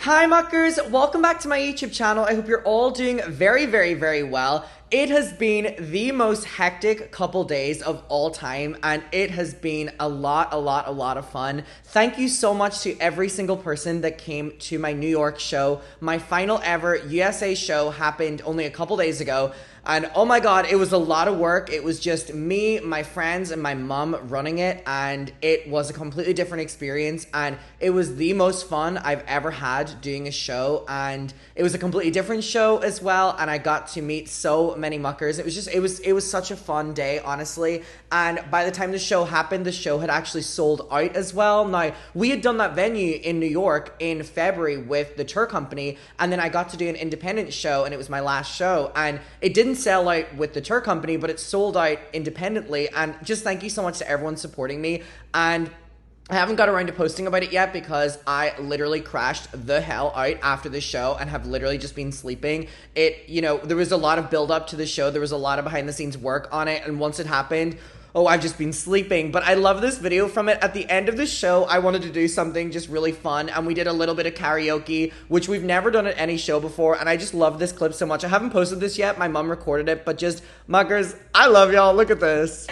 Hi muckers, welcome back to my YouTube channel. I hope you're all doing very well. It has been the most hectic couple days of all time, and it has been a lot of fun. Thank you so much to every single person that came to my New York show. My final ever USA show happened only a couple days ago. And oh my god, it was a lot of work. It was just me, my friends, and my mom running it, and it was a completely different experience, and it was the most fun I've ever had doing a show, and it was a completely different show as well, and I got to meet so many muckers. It was such a fun day, honestly, and by the time the show happened, the show had actually sold out as well. Now, we had done that venue in New York in February with the tour company, and then I got to do an independent show, and it was my last show, and it didn't sell out with the tour company, but it sold out independently. And just thank you so much to everyone supporting me. And I haven't got around to posting about it yet because I literally crashed the hell out after the show and have literally just been sleeping. There was a lot of build up to the show. There was a lot of behind the scenes work on it. And once it happened, I've just been sleeping. But I love this video from it. At the end of the show, I wanted to do something just really fun, and we did a little bit of karaoke, which we've never done at any show before, and I just love this clip so much. I haven't posted this yet. My mom recorded it, but just, muckers, I love y'all. Look at this.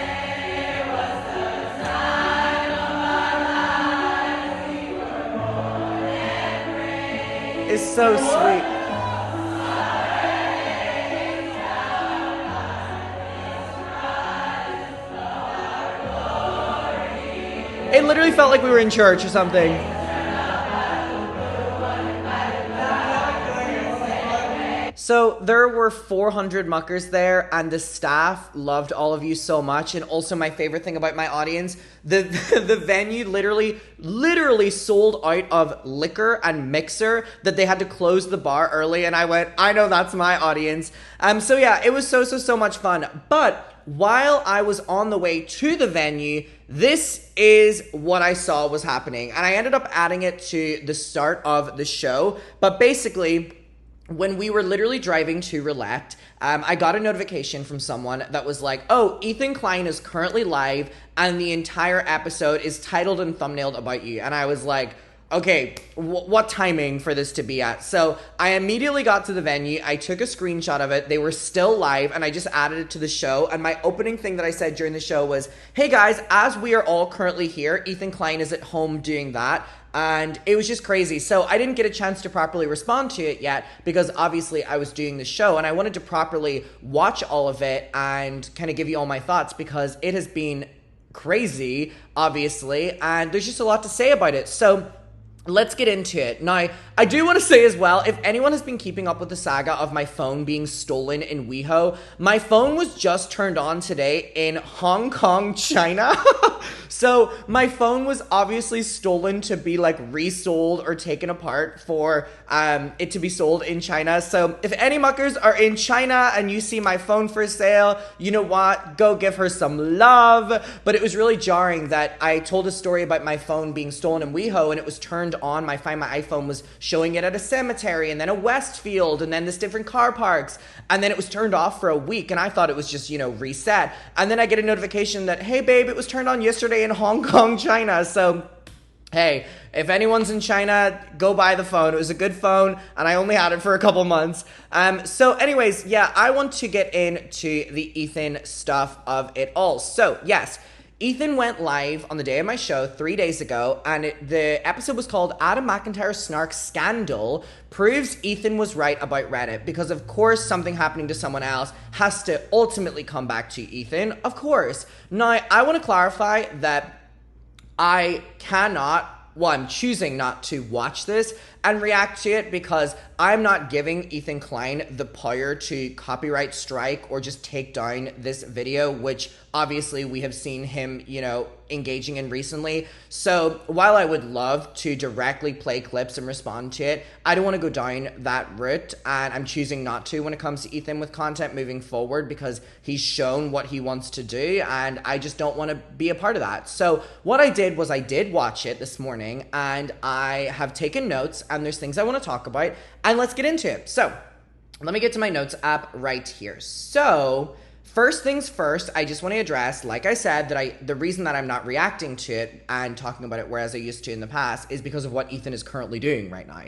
It's so sweet. It literally felt like we were in church or something. So there were 400 muckers there, and the staff loved all of you so much. And also, my favorite thing about my audience, the venue literally sold out of liquor and mixer that they had to close the bar early. And I went, I know that's my audience. So yeah, it was so much fun. But while I was on the way to the venue, this is what I saw was happening. And I ended up adding it to the start of the show. But basically, when we were literally driving to Roulette, I got a notification from someone that was like, oh, Ethan Klein is currently live and the entire episode is titled and thumbnailed about you. And I was like, okay, what timing for this to be at? So I immediately got to the venue. I took a screenshot of it. They were still live, and I just added it to the show. And my opening thing that I said during the show was, hey guys, as we are all currently here, Ethan Klein is at home doing that. And it was just crazy. So I didn't get a chance to properly respond to it yet because obviously I was doing the show, and I wanted to properly watch all of it and kind of give you all my thoughts because it has been crazy, obviously, and there's just a lot to say about it. So let's get into it. Now, I do want to say as well, if anyone has been keeping up with the saga of my phone being stolen in WeHo, my phone was just turned on today in Hong Kong, China. So my phone was obviously stolen to be like resold or taken apart for it to be sold in China. So if any muckers are in China and you see my phone for sale, you know what? Go give her some love. But it was really jarring that I told a story about my phone being stolen in WeHo, and it was turned on. My Find My iPhone was showing it at a cemetery, and then a Westfield, and then this different car parks, and then it was turned off for a week, and I thought it was just, reset. And then I get a notification that, hey babe, it was turned on yesterday in Hong Kong, China. So hey, if anyone's in China, go buy the phone. It was a good phone, and I only had it for a couple months. So anyways, yeah, I want to get into the Ethan stuff of it all. So yes, Ethan went live on the day of my show 3 days ago, and the episode was called Adam McIntyre's Snark Scandal Proves Ethan Was Right About Reddit, because of course something happening to someone else has to ultimately come back to Ethan, of course. Now, I want to clarify that I'm choosing not to watch this and react to it because I'm not giving Ethan Klein the power to copyright strike or just take down this video, which obviously we have seen him, engaging in recently. So while I would love to directly play clips and respond to it, I don't want to go down that route, and I'm choosing not to when it comes to Ethan with content moving forward because he's shown what he wants to do, and I just don't want to be a part of that. So what I did was I did watch it this morning, and I have taken notes, and there's things I want to talk about, and let's get into it. So let me get to my notes app right here. So first things first, I just want to address, like I said, that the reason that I'm not reacting to it and talking about it whereas I used to in the past is because of what Ethan is currently doing right now.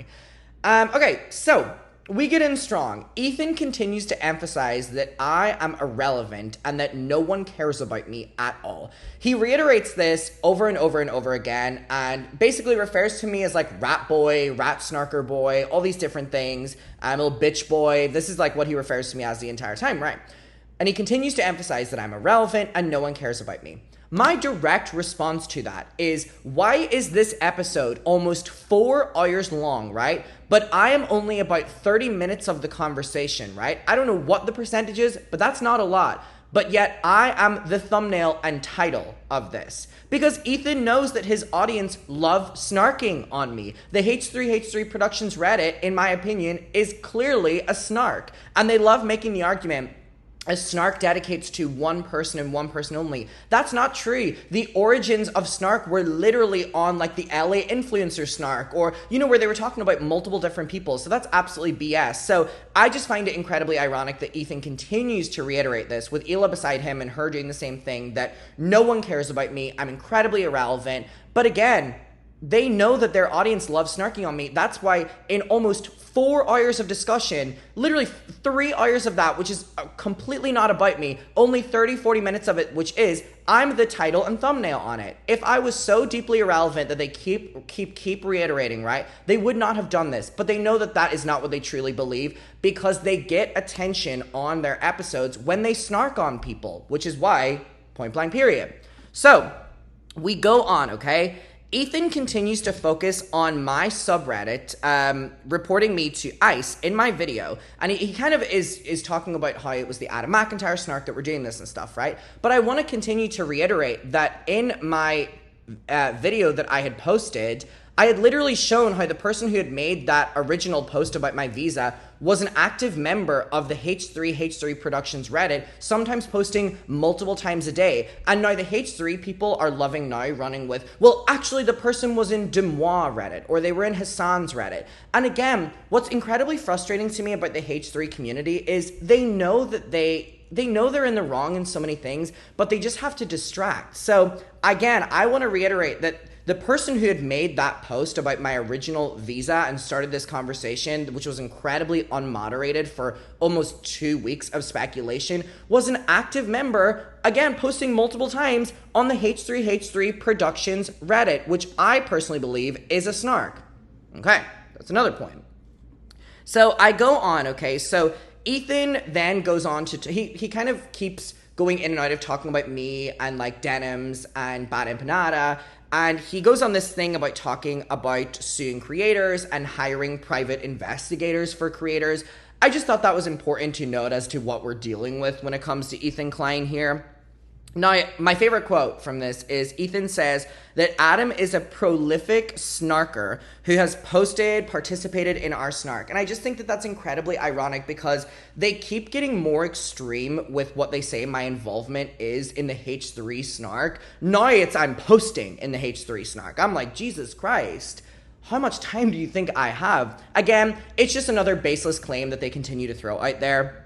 Okay, so we get in strong. Ethan continues to emphasize that I am irrelevant and that no one cares about me at all. He reiterates this over and over and over again and basically refers to me as like rat boy, rat snarker boy, all these different things. I'm a little bitch boy. This is like what he refers to me as the entire time, right? And he continues to emphasize that I'm irrelevant and no one cares about me. My direct response to that is, why is this episode almost 4 hours long, right? But I am only about 30 minutes of the conversation, right? I don't know what the percentage is, but that's not a lot. But yet I am the thumbnail and title of this. Because Ethan knows that his audience love snarking on me. The H3H3 Productions Reddit, in my opinion, is clearly a snark. And they love making the argument, a snark dedicates to one person and one person only. That's not true. The origins of snark were literally on like the LA influencer snark, or, you know, where they were talking about multiple different people. So that's absolutely BS. So I just find it incredibly ironic that Ethan continues to reiterate this with Hila beside him and her doing the same thing, that no one cares about me. I'm incredibly irrelevant. But again, they know that their audience loves snarking on me. That's why in almost 4 hours of discussion, literally 3 hours of that, which is completely not about me, only 30-40 minutes of it, which is, I'm the title and thumbnail on it. If I was so deeply irrelevant that they keep reiterating, right, they would not have done this. But they know that that is not what they truly believe, because they get attention on their episodes when they snark on people, which is why, point blank period. So, we go on, okay? Ethan continues to focus on my subreddit, reporting me to ICE in my video, and he kind of is talking about how it was the Adam McIntyre snark that we're doing this and stuff, right? But I want to continue to reiterate that in my video that I had posted, I had literally shown how the person who had made that original post about my visa was an active member of the H3H3 Productions Reddit, sometimes posting multiple times a day. And now the H3 people are loving now running with, well, actually the person was in Demois Reddit, or they were in Hassan's Reddit. And again, what's incredibly frustrating to me about the H3 community is they know that they know they're in the wrong in so many things, but they just have to distract. So again, I want to reiterate that the person who had made that post about my original visa and started this conversation, which was incredibly unmoderated for almost 2 weeks of speculation, was an active member, again, posting multiple times on the H3H3 Productions Reddit, which I personally believe is a snark. Okay, that's another point. So I go on, okay, so Ethan then goes on to, he kind of keeps going in and out of talking about me and like denims and bad empanada. And he goes on this thing about talking about suing creators and hiring private investigators for creators. I just thought that was important to note as to what we're dealing with when it comes to Ethan Klein here. Now, my favorite quote from this is Ethan says that Adam is a prolific snarker who has participated in our snark. And I just think that that's incredibly ironic because they keep getting more extreme with what they say my involvement is in the H3 snark. Now it's I'm posting in the H3 snark. I'm like, Jesus Christ. How much time do you think I have? Again, it's just another baseless claim that they continue to throw out there.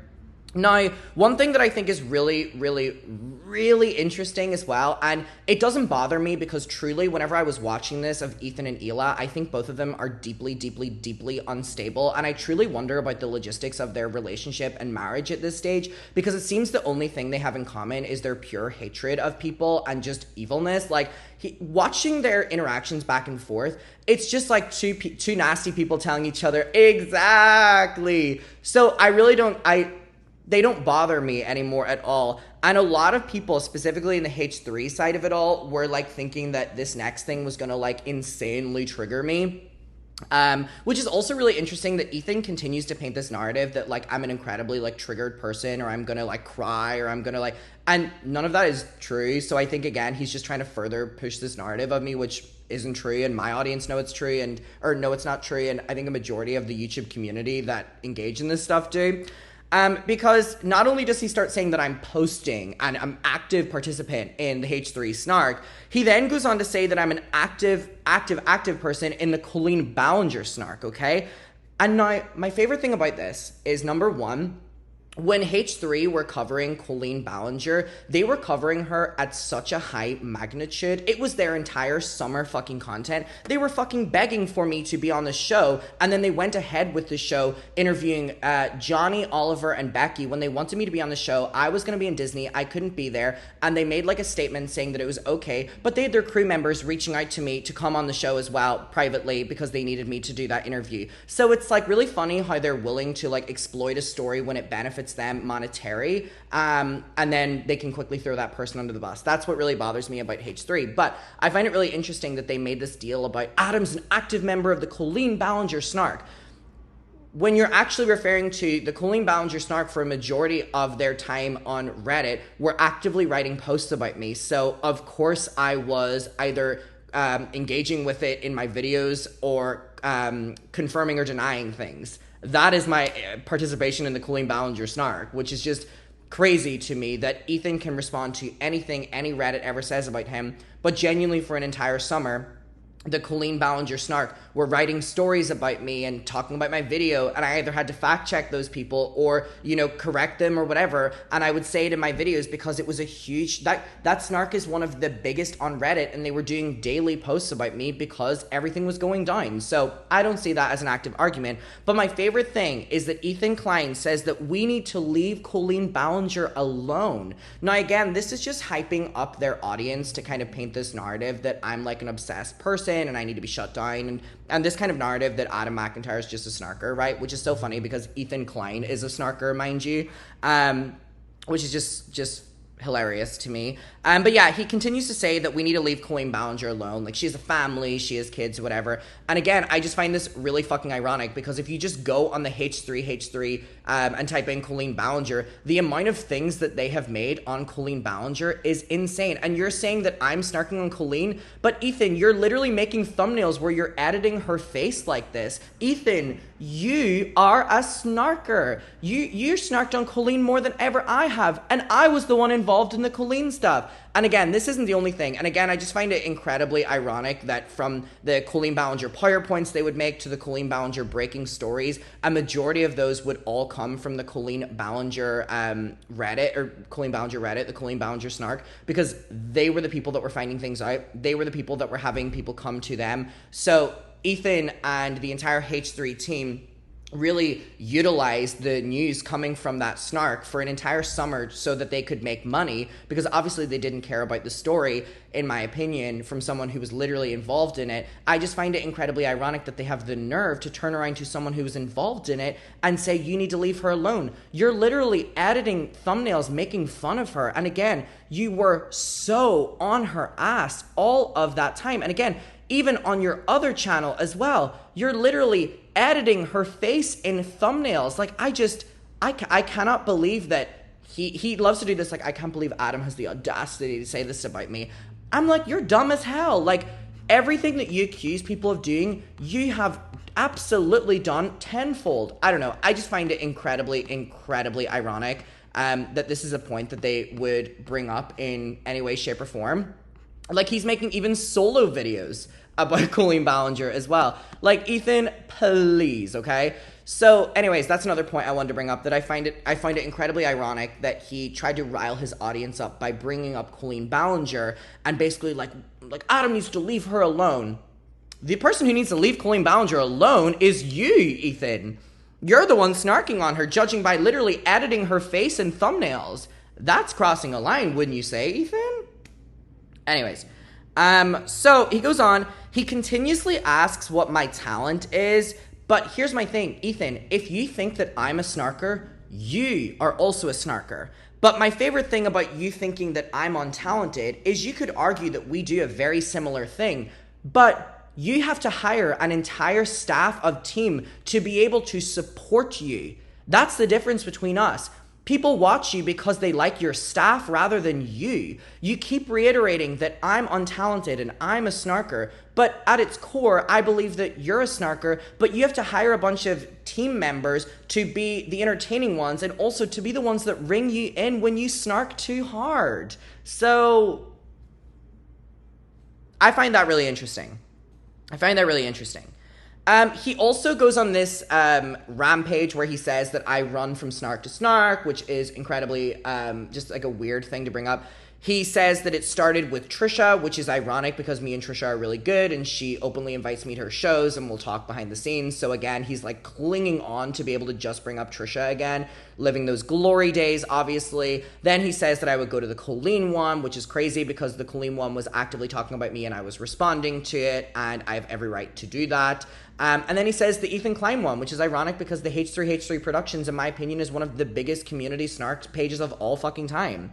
Now, one thing that I think is really, really, really interesting as well, and it doesn't bother me because truly, whenever I was watching this of Ethan and Hila, I think both of them are deeply, deeply, deeply unstable, and I truly wonder about the logistics of their relationship and marriage at this stage, because it seems the only thing they have in common is their pure hatred of people and just evilness. Like, watching their interactions back and forth, it's just like two nasty people telling each other, exactly. So I really don't, they don't bother me anymore at all. And a lot of people, specifically in the H3 side of it all, were like thinking that this next thing was gonna like insanely trigger me. Which is also really interesting that Ethan continues to paint this narrative that like I'm an incredibly like triggered person, or I'm gonna like cry, or I'm gonna like, and none of that is true. So I think again, he's just trying to further push this narrative of me, which isn't true, and my audience know it's true, or know it's not true, and I think a majority of the YouTube community that engage in this stuff do. Because not only does he start saying that I'm posting and I'm active participant in the H3 snark, he then goes on to say that I'm an active person in the Colleen Ballinger snark, okay? And now, my favorite thing about this is, number one, when H3 were covering Colleen Ballinger, they were covering her at such a high magnitude. It was their entire summer fucking content. They were fucking begging for me to be on the show, and then they went ahead with the show, interviewing Johnny, Oliver, and Becky. When they wanted me to be on the show, I was going to be in Disney. I couldn't be there, and they made like a statement saying that it was okay, but they had their crew members reaching out to me to come on the show as well, privately, because they needed me to do that interview. So it's like really funny how they're willing to like exploit a story when it benefits them monetary, and then they can quickly throw that person under the bus. That's what really bothers me about H3. But I find it really interesting that they made this deal about Adam's an active member of the Colleen Ballinger snark, when you're actually referring to the Colleen Ballinger snark for a majority of their time on Reddit were actively writing posts about me. So of course I was either engaging with it in my videos or confirming or denying things. That is my participation in the Colleen Ballinger snark, which is just crazy to me that Ethan can respond to anything any Reddit ever says about him, but genuinely for an entire summer, the Colleen Ballinger snark were writing stories about me and talking about my video, and I either had to fact check those people or, you know, correct them or whatever, and I would say it in my videos because it was a huge, that snark is one of the biggest on Reddit, and they were doing daily posts about me because everything was going down. So I don't see that as an active argument, but my favorite thing is that Ethan Klein says that we need to leave Colleen Ballinger alone. Now again, this is just hyping up their audience to kind of paint this narrative that I'm like an obsessed person and I need to be shut down, and this kind of narrative that Adam McIntyre is just a snarker, right? Which is so funny because Ethan Klein is a snarker, mind you, which is just hilarious to me. But yeah, he continues to say that we need to leave Colleen Ballinger alone. Like, she has a family, she has kids, whatever. And again, I just find this really fucking ironic because if you just go on the H3 and type in Colleen Ballinger, the amount of things that they have made on Colleen Ballinger is insane. And you're saying that I'm snarking on Colleen, but Ethan, you're literally making thumbnails where you're editing her face like this. Ethan, you are a snarker. You snarked on Colleen more than ever I have, and I was the one involved in the Colleen stuff. And again, this isn't the only thing. And again, I just find it incredibly ironic that from the Colleen Ballinger PowerPoints they would make to the Colleen Ballinger breaking stories, a majority of those would all come from the Colleen Ballinger Reddit, or Colleen Ballinger Reddit, the Colleen Ballinger snark, because they were the people that were finding things out. They were the people that were having people come to them. So Ethan and the entire H3 team really utilized the news coming from that snark for an entire summer so that they could make money, because obviously they didn't care about the story, in my opinion, from someone who was literally involved in it. I just find it incredibly ironic that they have the nerve to turn around to someone who was involved in it and say, you need to leave her alone. You're literally editing thumbnails, making fun of her. And again, you were so on her ass all of that time. And again, even on your other channel as well, you're literally editing her face in thumbnails. Like, I cannot believe that he loves to do this. Like, I can't believe Adam has the audacity to say this about me. I'm like, you're dumb as hell. Like, everything that you accuse people of doing, you have absolutely done tenfold. I don't know. I just find it incredibly ironic that this is a point that they would bring up in any way, shape, or form. Like, he's making even solo videos about Colleen Ballinger as well. Like, Ethan, please, okay? So, anyways, that's another point I wanted to bring up, that I find it incredibly ironic that he tried to rile his audience up by bringing up Colleen Ballinger and basically like Adam needs to leave her alone. The person who needs to leave Colleen Ballinger alone is you, Ethan. You're the one snarking on her, judging by literally editing her face in thumbnails. That's crossing a line, wouldn't you say, Ethan? Anyways, so he goes on, he continuously asks what my talent is, but here's my thing, Ethan, if you think that I'm a snarker, you are also a snarker. But my favorite thing about you thinking that I'm untalented is you could argue that we do a very similar thing, but you have to hire an entire staff of team to be able to support you. That's the difference between us. People watch you because they like your staff rather than you. You keep reiterating that I'm untalented and I'm a snarker, but at its core, I believe that you're a snarker, but you have to hire a bunch of team members to be the entertaining ones and also to be the ones that ring you in when you snark too hard. So I find that really interesting. He also goes on this rampage where he says that I run from snark to snark, which is incredibly just like a weird thing to bring up. He says that it started with Trisha, which is ironic because me and Trisha are really good and she openly invites me to her shows and we'll talk behind the scenes. So again, he's like clinging on to be able to just bring up Trisha again, living those glory days, obviously. Then he says that I would go to the Colleen one, which is crazy because the Colleen one was actively talking about me and I was responding to it and I have every right to do that. And then he says the Ethan Klein one, which is ironic because the H3H3 Productions, in my opinion, is one of the biggest community snark pages of all fucking time.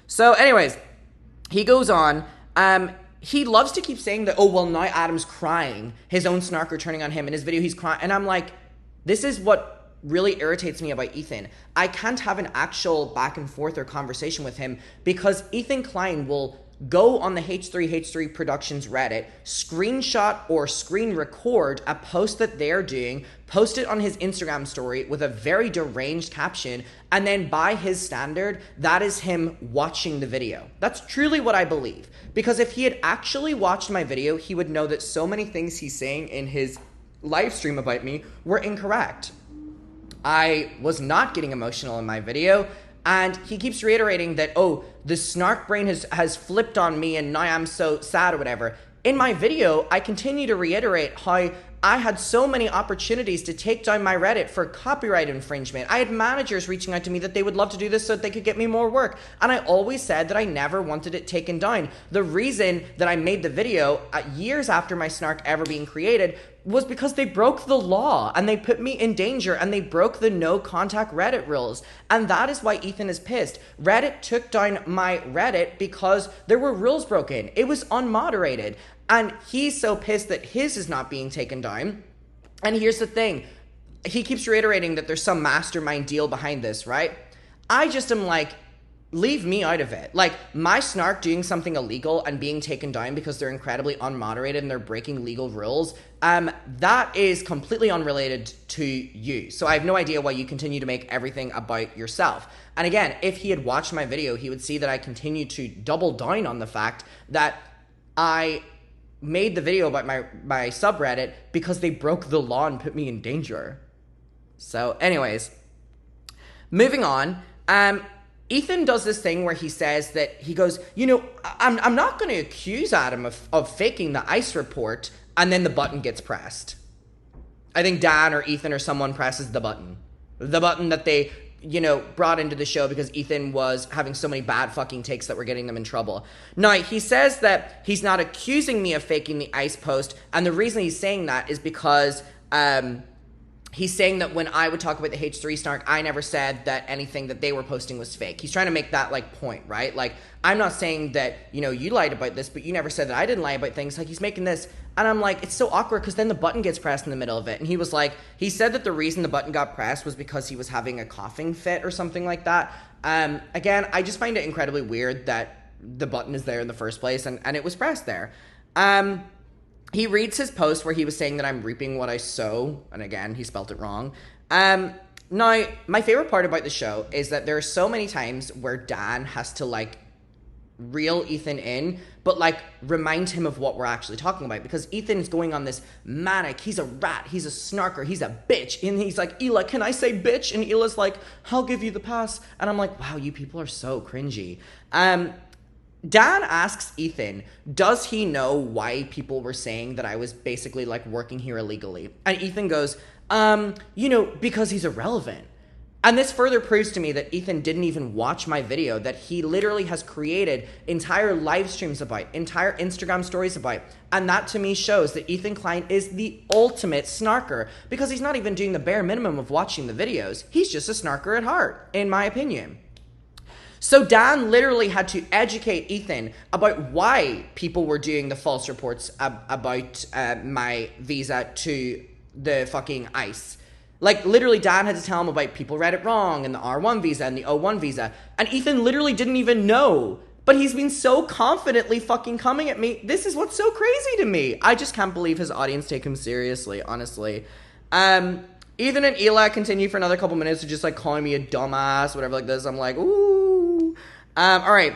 So anyways, he goes on. He loves to keep saying that, oh, well, now Adam's crying. His own snarker turning on him. In his video, he's crying. And I'm like, this is what really irritates me about Ethan. I can't have an actual back and forth or conversation with him because Ethan Klein will go on the H3H3 Productions Reddit, screenshot or screen record a post that they're doing, post it on his Instagram story with a very deranged caption, and then by his standard, that is him watching the video. That's truly what I believe. Because if he had actually watched my video, he would know that so many things he's saying in his live stream about me were incorrect. I was not getting emotional in my video. And he keeps reiterating that, oh, the snark brain has flipped on me and now I'm so sad or whatever. In my video, I continue to reiterate how I had so many opportunities to take down my Reddit for copyright infringement. I had managers reaching out to me that they would love to do this so that they could get me more work. And I always said that I never wanted it taken down. The reason that I made the video years after my snark ever being created was because they broke the law and they put me in danger and they broke the no contact Reddit rules. And that is why Ethan is pissed. Reddit took down my Reddit because there were rules broken. It was unmoderated. And he's so pissed that his is not being taken down. And here's the thing. He keeps reiterating that there's some mastermind deal behind this, right? I just am like, leave me out of it. Like, my snark doing something illegal and being taken down because they're incredibly unmoderated and they're breaking legal rules, that is completely unrelated to you. So I have no idea why you continue to make everything about yourself. And again, if he had watched my video, he would see that I continue to double down on the fact that I made the video about my subreddit because they broke the law and put me in danger. So anyways, moving on, Ethan does this thing where he says that he goes, you know, I'm not going to accuse Adam of faking the ICE report, and then the button gets pressed. I think Dan or Ethan or someone presses the button that they, you know, brought into the show because Ethan was having so many bad fucking takes that were getting them in trouble. Now, he says that he's not accusing me of faking the ICE post, and the reason he's saying that is because he's saying that when I would talk about the H3 snark, I never said that anything that they were posting was fake. He's trying to make that, like, point, right? Like, I'm not saying that, you know, you lied about this, but you never said that I didn't lie about things. Like, he's making this, and I'm like, it's so awkward because then the button gets pressed in the middle of it. And he was like, he said that the reason the button got pressed was because he was having a coughing fit or something like that. Again, I just find it incredibly weird that the button is there in the first place, and it was pressed there. He reads his post where he was saying that I'm reaping what I sow, and again, he spelt it wrong. Now, my favorite part about the show is that there are so many times where Dan has to, like, reel Ethan in, but, like, remind him of what we're actually talking about, because Ethan is going on this manic, he's a rat, he's a snarker, he's a bitch, and he's like, Hila, can I say bitch? And Hila's like, I'll give you the pass, and I'm like, wow, you people are so cringy. Dan asks Ethan, does he know why people were saying that I was basically, like, working here illegally? And Ethan goes, you know, because he's irrelevant. And this further proves to me that Ethan didn't even watch my video, that he literally has created entire live streams about, entire Instagram stories about. And that to me shows that Ethan Klein is the ultimate snarker, because he's not even doing the bare minimum of watching the videos. He's just a snarker at heart, in my opinion. So Dan literally had to educate Ethan about why people were doing the false reports about my visa to the fucking ICE. Like, literally, Dan had to tell him about people read it wrong and the R1 visa and the O1 visa. And Ethan literally didn't even know. But he's been so confidently fucking coming at me. This is what's so crazy to me. I just can't believe his audience take him seriously, honestly. Ethan and Hila continue for another couple minutes to just, like, calling me a dumbass, whatever like this. I'm like, ooh. All right.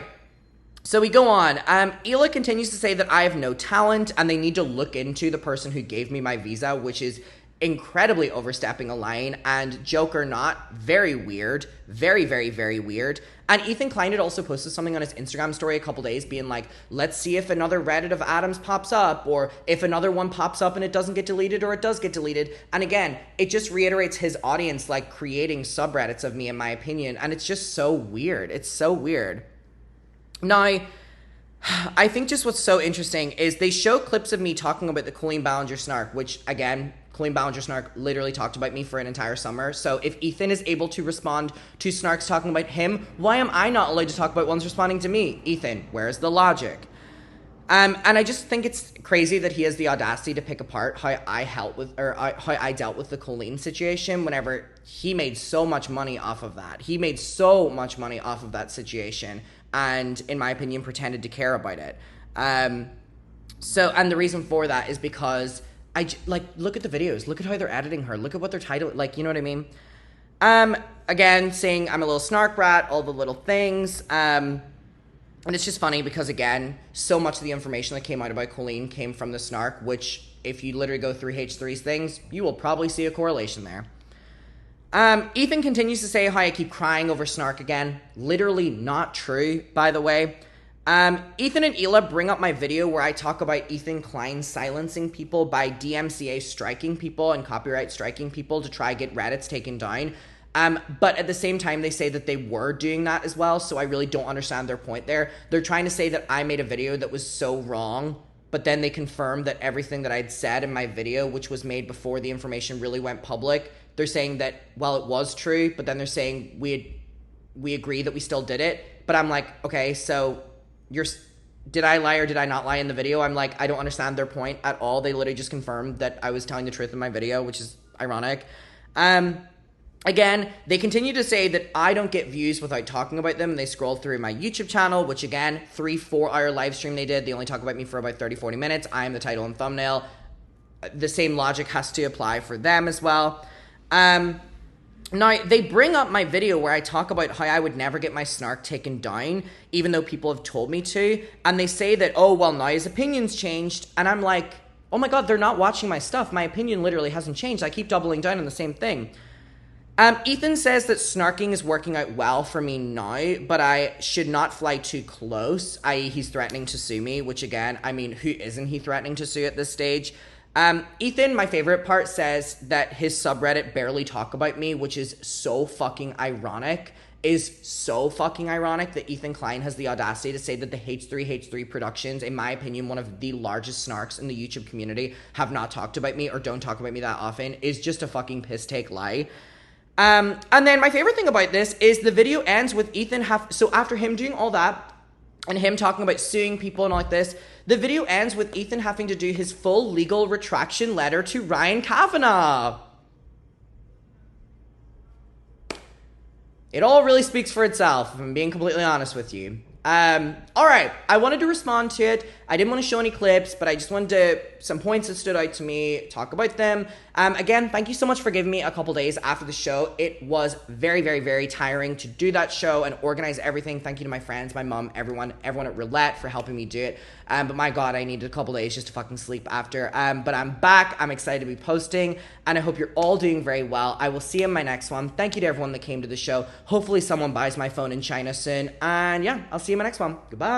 So we go on. Hila continues to say that I have no talent and they need to look into the person who gave me my visa, which is incredibly overstepping a line, and joke or not, very weird. Very, very, very weird. And Ethan Klein had also posted something on his Instagram story a couple days being like, let's see if another Reddit of Adams pops up, or if another one pops up and it doesn't get deleted, or it does get deleted. And again, it just reiterates his audience like creating subreddits of me, in my opinion. And it's just so weird. It's so weird. Now, I think just what's so interesting is they show clips of me talking about the Colleen Ballinger snark, which, again, Colleen Ballinger snark literally talked about me for an entire summer. So if Ethan is able to respond to snarks talking about him, why am I not allowed to talk about ones responding to me? Ethan, where's the logic? And I just think it's crazy that he has the audacity to pick apart how I dealt with the Colleen situation whenever he made so much money off of that. He made so much money off of that situation, and in my opinion, pretended to care about it. And the reason for that is because look at the videos, look at how they're editing her, look at what they're titling, like, you know what I mean? Again, saying I'm a little snark rat, all the little things. And it's just funny because, again, so much of the information that came out about Colleen came from the snark, which, if you literally go through H3's things, you will probably see a correlation there. Ethan continues to say how I keep crying over snark again. Literally not true, by the way. Ethan and Hila bring up my video where I talk about Ethan Klein silencing people by DMCA striking people and copyright striking people to try get Reddits taken down. But at the same time, they say that they were doing that as well, so I really don't understand their point there. They're trying to say that I made a video that was so wrong, but then they confirmed that everything that I'd said in my video, which was made before the information really went public, they're saying that, well, it was true, but then they're saying we agree that we still did it. But I'm like, okay, so did I lie or did I not lie in the video? I'm like, I don't understand their point at all. They literally just confirmed that I was telling the truth in my video, which is ironic. Again, they continue to say that I don't get views without talking about them. They scroll through my YouTube channel, which again, 3-4 hour live stream they did. They only talk about me for about 30-40 minutes. I am the title and thumbnail. The same logic has to apply for them as well. Now, they bring up my video where I talk about how I would never get my snark taken down, even though people have told me to. And they say that, oh, well, now his opinion's changed. And I'm like, oh my God, they're not watching my stuff. My opinion literally hasn't changed. I keep doubling down on the same thing. Ethan says that snarking is working out well for me now, but I should not fly too close, i.e. he's threatening to sue me, which again, I mean, who isn't he threatening to sue at this stage? Ethan, my favorite part, says that his subreddit barely talk about me, which is so fucking ironic. That Ethan Klein has the audacity to say that the H3 Productions, in my opinion, one of the largest snarks in the YouTube community, have not talked about me or don't talk about me that often, is just a fucking piss take lie. And then my favorite thing about this is the video ends with Ethan so after him doing all that and him talking about suing people and all like this, the video ends with Ethan having to do his full legal retraction letter to Ryan Kavanaugh. It all really speaks for itself, if I'm being completely honest with you. All right, I wanted to respond to it. I didn't want to show any clips, but I just wanted some points that stood out to me, talk about them. Again, thank you so much for giving me a couple days after the show. It was very, very, very tiring to do that show and organize everything. Thank you to my friends, my mom, everyone at Roulette for helping me do it. But my God, I needed a couple days just to fucking sleep after. But I'm back. I'm excited to be posting, and I hope you're all doing very well. I will see you in my next one. Thank you to everyone that came to the show. Hopefully someone buys my phone in China soon. And yeah, I'll see you in my next one. Goodbye.